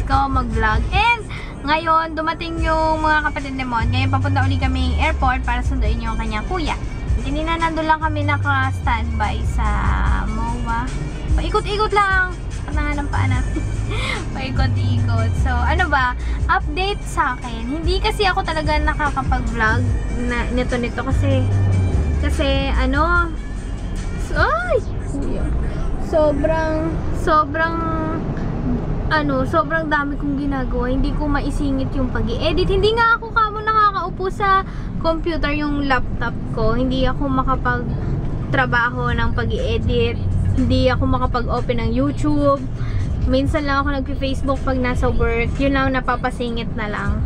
ko mag-vlog. And ngayon, dumating yung mga kapatid ni Mon. Ngayon, papunta ulit kami airport para sunduin yung kanyang kuya. Hindi na nandun lang kami naka-standby sa MOA. Paikot-ikot lang. Panangan ng paa natin. Paikot-ikot. So, ano ba? Update sa akin. Hindi kasi ako talaga nakakapag-vlog na nito kasi ano, sobrang dami kong ginagawa. Hindi ko maisingit yung pag-i-edit. Hindi nga ako kamo nakakaupo sa computer, yung laptop ko. Hindi ako makapag-trabaho ng pag-i-edit. Hindi ako makapag-open ng YouTube. Minsan lang ako nag-Facebook pag nasa work. Yun lang, napapasingit na lang.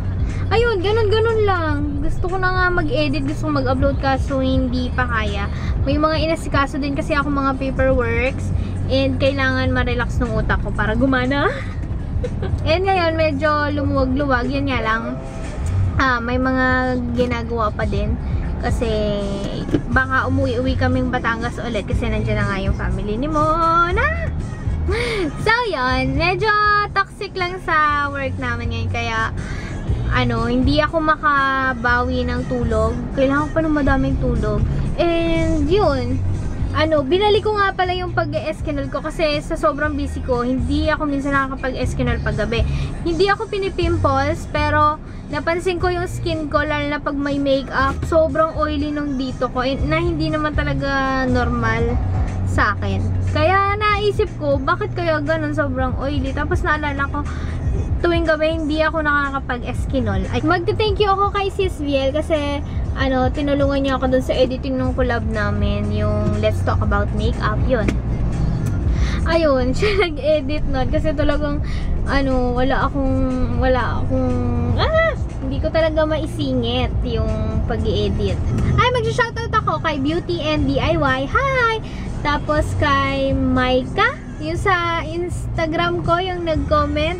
Ayun, ganun lang. Gusto ko na nga mag-edit, gusto ko mag-upload kaso hindi pa kaya. May mga inasikaso din kasi ako mga paperworks and kailangan ma-relax ng utak ko para gumana. And ngayon, medyo lumuwag-luwag. Yan nga lang, may mga ginagawa pa din. Kasi baka umuwi-uwi kaming Batangas ulit kasi nandiyan na nga yung family ni Mona. So, yun. Medyo toxic lang sa work namin ngayon. Kaya, hindi ako makabawi ng tulog. Kailangan ko pa ng madaming tulog. And, yun. Binalik ko nga pala yung pag-eskinol ko kasi sa sobrang busy ko, hindi ako minsan nakakapag-eskinol paggabi. Hindi ako pinipimples, pero napansin ko yung skin ko, lalo na pag may makeup, sobrang oily nung dito ko, na hindi naman talaga normal sa akin. Kaya naisip ko, bakit kaya ganun sobrang oily? Tapos naalala ko, tuwing gabi hindi ako nakakapag-eskinol. Magte-thank you ako kay Sis Viel kasi tinulungan niya ako dun sa editing ng collab namin, yung Let's Talk About Makeup, yun. Ayun, siya nag-edit nun kasi talagang wala akong hindi ko talaga maisingit yung pag-i-edit. Ay, mag-shoutout ako kay Beauty and DIY. Hi! Tapos kay Maika, yung sa Instagram ko, yung nag-comment.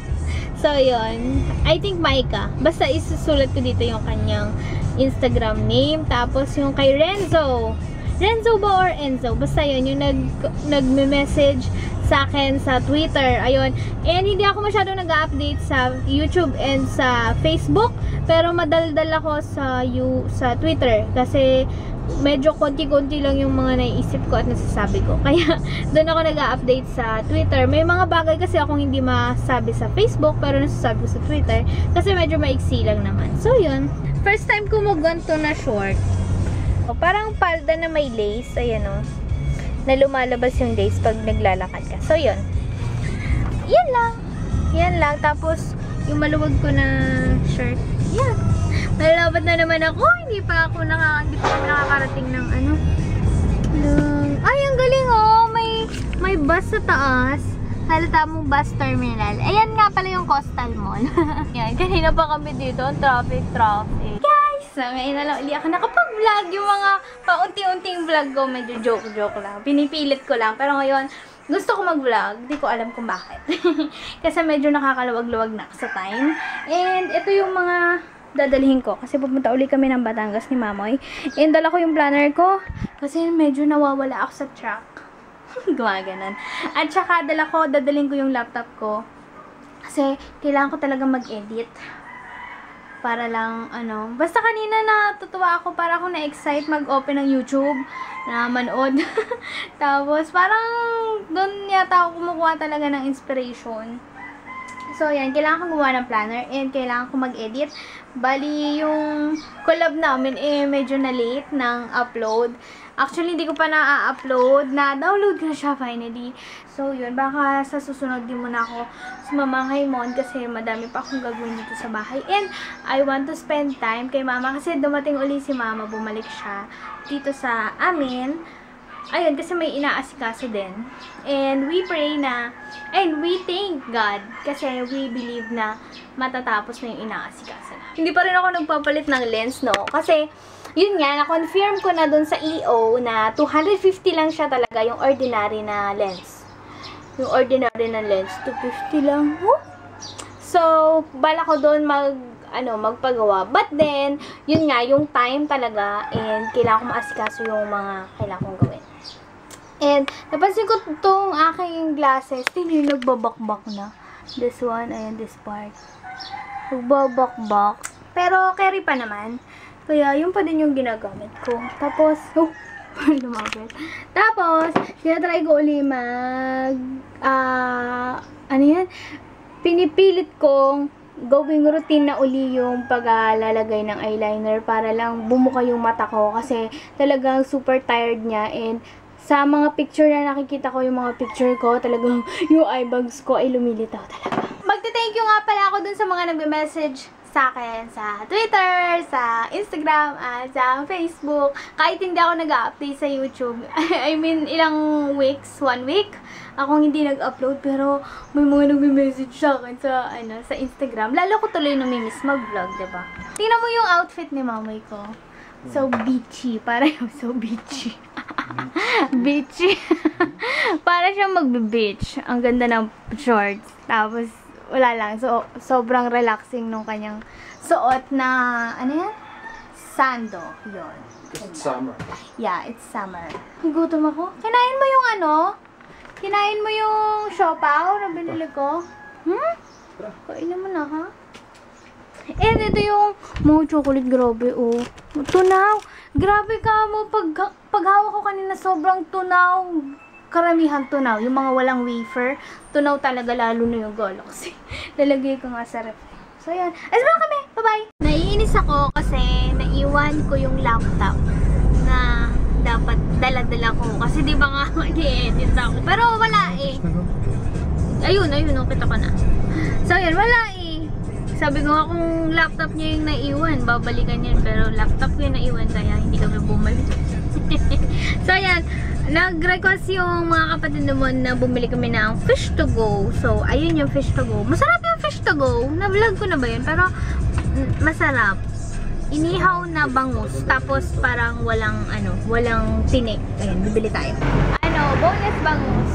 So, yun. I think Maika. Basta isusulat ko dito yung kanyang Instagram name. Tapos yung kay Renzo. Renzo ba or Enzo? Basta yun, yung nagme-message sa akin sa Twitter. Ayun. And hindi ako masyadong nag-update sa YouTube and sa Facebook. Pero madaldal ako sa Twitter. Kasi medyo konti-konti lang yung mga naiisip ko at nasasabi ko. Kaya doon ako nag-update sa Twitter. May mga bagay kasi akong hindi masabi sa Facebook pero nasasabi ko sa Twitter. Kasi medyo maiksi lang naman. So, yun. First time ko magganto na short. Parang palda na may lace. Ayan o. Na lumalabas yung lace pag naglalakad ka. So, yun. Yan lang. Yan lang. Tapos, yung maluwag ko na shirt. Yan. Nalalabat na naman ako. Hindi pa ako nakakarating ng Ay, ang galing oh. May bus sa taas. Halata mong bus terminal. Ayan nga pala yung Coastal Mall. Yan. Kanina pa kami dito. Traffic. Guys, ngayon na lang ulit ako nakapag-vlog. Yung mga paunti-unting vlog ko. Medyo joke lang. Pinipilit ko lang. Pero ngayon, gusto ko mag-vlog. Hindi ko alam kung bakit. Kasi medyo nakakaluwag-luwag na sa time. And ito yung mga dadalhin ko. Kasi pupunta ulit kami ng Batangas ni Mamoy. And dala ko yung planner ko. Kasi medyo nawawala ako sa truck. Gumaganon. At saka dadalhin ko yung laptop ko. Kasi kailangan ko talaga mag-edit. Para lang, basta kanina natutuwa ako. Para ako na-excite mag-open ng YouTube. Na manood. Tapos parang doon yata ako kumukuha talaga ng inspiration. So, yan. Kailangan ko gumawa ng planner and kailangan ko mag-edit. Bali, yung collab namin medyo na late ng upload. Actually, hindi ko pa na-upload. Na-download ko na siya finally. So, yun. Baka sa susunod din muna ako sumama kay Mon kasi madami pa akong gagawin dito sa bahay. And, I want to spend time kay Mama kasi dumating uli si Mama. Bumalik siya dito sa amin. Ayun, kasi may inaasikaso din. And we pray na, and we thank God kasi we believe na matatapos na yung inaasikaso na. Hindi pa rin ako nagpapalit ng lens, no? Kasi, yun nga, na-confirm ko na dun sa EO na 250 lang siya talaga yung ordinary na lens. Yung ordinary na lens, 250 lang. Huh? So, bala ko dun magpagawa. But then, yun nga, yung time talaga and kailangan ko maasikaso yung mga kailangan kong gawin. And, napansin ko itong aking glasses, tingnan yung nagbabakbak na. This one, ayan, this part. Nagbabakbak. Pero, carry pa naman. Kaya, yun pa din yung ginagamit ko. Tapos, lumapit. Tapos, tinatry ko uli ano yan? Pinipilit kong gawing routine na uli yung paglalagay ng eyeliner para lang bumuka yung mata ko kasi talagang super tired niya and sa mga picture na nakikita ko yung mga picture ko talagang yung eye bags ko ay lumilitaw talaga. Magte-thank you nga pala ako dun sa mga nagme-message sa akin sa Twitter, sa Instagram, at sa Facebook. Kahit hindi ako nag-update sa YouTube. I mean, ilang weeks, 1 week, akong hindi nag-upload. Pero may mga nagme-message sa akin sa, sa Instagram. Lalo ko tuloy namimiss mag-vlog, diba? Tingnan mo yung outfit ni mamay ko. So beachy. Para yung so beachy. Beachy. Para siyang magbe-beach. Ang ganda ng shorts. Tapos, wala lang. So, sobrang relaxing nung kanyang suot na, ano yan? Sando. Yun. It's summer. Yeah, it's summer. Gutom ako. Kinain mo yung Kinain mo yung siopaw na binili ko? Kainin mo na, ha? And ito yung mga chocolate. Grabe, oh. Tunaw. Grabe ka mo. Pag hawak ko kanina, sobrang tunaw. Karamihan tunaw. Yung mga walang wafer, tunaw talaga, lalo na yung galaxy. Lalagay ko nga sa ref. So, yan. Asma kami. Bye-bye. Naiinis ako kasi naiwan ko yung laptop na dapat dala-dala ko. Kasi di ba nga mag-i-edit ako. Pero wala eh. Ayun. Kita ko na. So, yan. Wala eh. Sabi ko nga kung laptop niya yung naiwan, babalikan yan. Pero laptop ko yung naiwan kaya hindi kami bumalik. So, yan. Nag-request yung mga kapatid naman na bumili kami ng fish to go. So, ayun yung fish to go. Masarap yung fish to go. Na-vlog ko na ba yun? Pero, masarap. Inihaw na bangus. Tapos, parang walang tinik. Ayun, bibili tayo. Boneless bangus.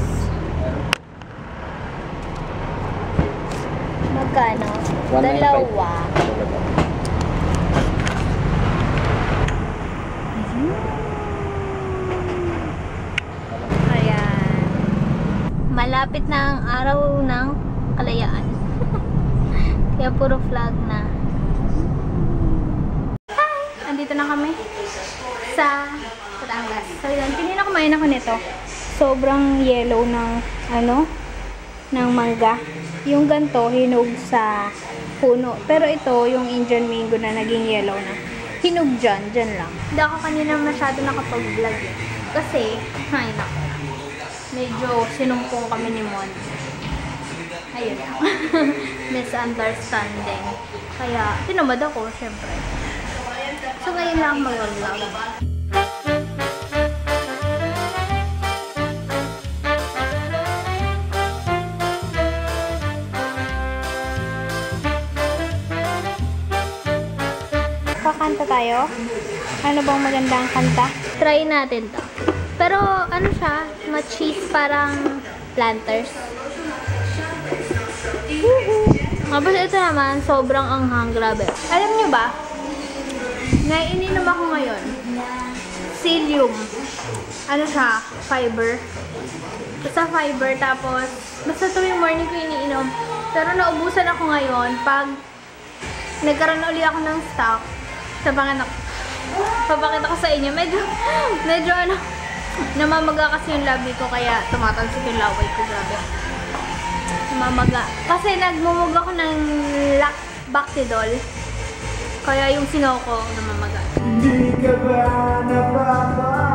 Magkano? 195. 2. Malapit na ang araw ng kalayaan. Kaya puro vlog na. Hi! Andito na kami sa Batangas. So yun, pinina kumain ako nito. Sobrang yellow ng ng mangga. Yung ganto hinog sa puno. Pero ito, yung Indian mango na naging yellow na. Hinog dyan lang. Hindi ako kanina masyado nakapag-vlog eh. Kasi, ay nako. Medyo sinumpong kami ni Mon. Ayun lang. Misunderstanding. Kaya, tinamad ako, syempre. So, ngayon lang mag-vlog. Kakanta tayo? Ano bang magandang kanta? Try natin to. Pero, ano siya? Ma-cheese parang planters. Tapos ito naman, sobrang anghang. Grabe. Alam nyo ba? Iniinom ako ngayon. Psyllium. Ano siya? Fiber. Basta fiber. Tapos, basta tuwing morning ko iniinom. Pero naubusan ako ngayon pag nagkaroon na uli ako ng stock sa panganak. Papakita ko sa inyo. Medyo namamaga kasi yung labi ko kaya tumatalsik yung laway ko. Grabe. Namamaga. Kasi nagmumug ako ng Bactidol. Kaya yung singaw ko namamaga. Hindi ka ba napapa